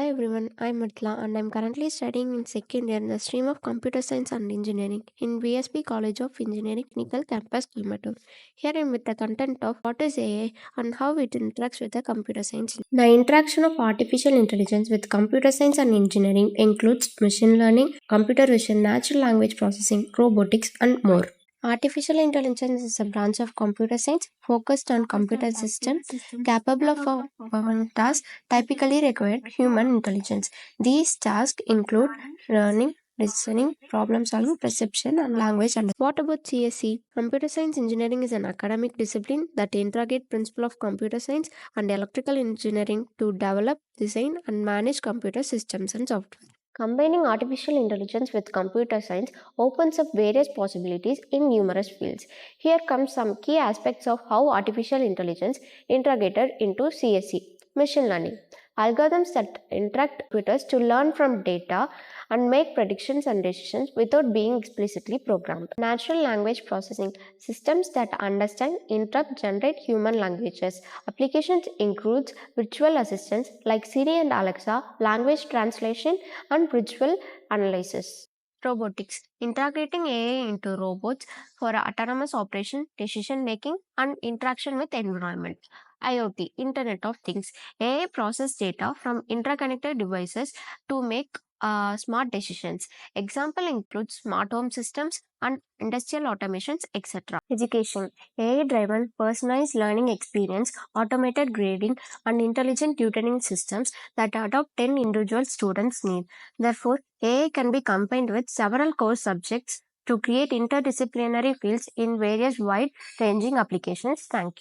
Hello everyone, I'm Matla and I'm currently studying in second year in the stream of Computer Science and Engineering in VSP College of Engineering Technical Campus Coimbatore. Here I'm with the content of what is AI and how it interacts with the computer science. The interaction of artificial intelligence with computer science and engineering includes machine learning, computer vision, natural language processing, robotics, and more. Artificial intelligence is a branch of computer science focused on computer systems capable of performing tasks typically require human intelligence. These tasks include learning, reasoning, problem solving, perception, and language understanding. What about CSE? Computer science engineering is an academic discipline that integrates principles of computer science and electrical engineering to develop, design, and manage computer systems and software. Combining artificial intelligence with computer science opens up various possibilities in numerous fields. Here comes some key aspects of how artificial intelligence integrated into CSE. Machine learning. Algorithms that interact with computers to learn from data and make predictions and decisions without being explicitly programmed. Natural language processing. Systems that understand, interpret, generate human languages. Applications includes virtual assistants like Siri and Alexa, language translation, and visual analysis. Robotics. Integrating AI into robots for autonomous operation, decision making, and interaction with environment. IoT, Internet of Things. AI process data from interconnected devices to make smart decisions. Example includes smart home systems and industrial automations, etc. Education. AI-driven personalized learning experience, automated grading, and intelligent tutoring systems that adopt 10 individual students' needs. Therefore, AI can be combined with several core subjects to create interdisciplinary fields in various wide-ranging applications. Thank you.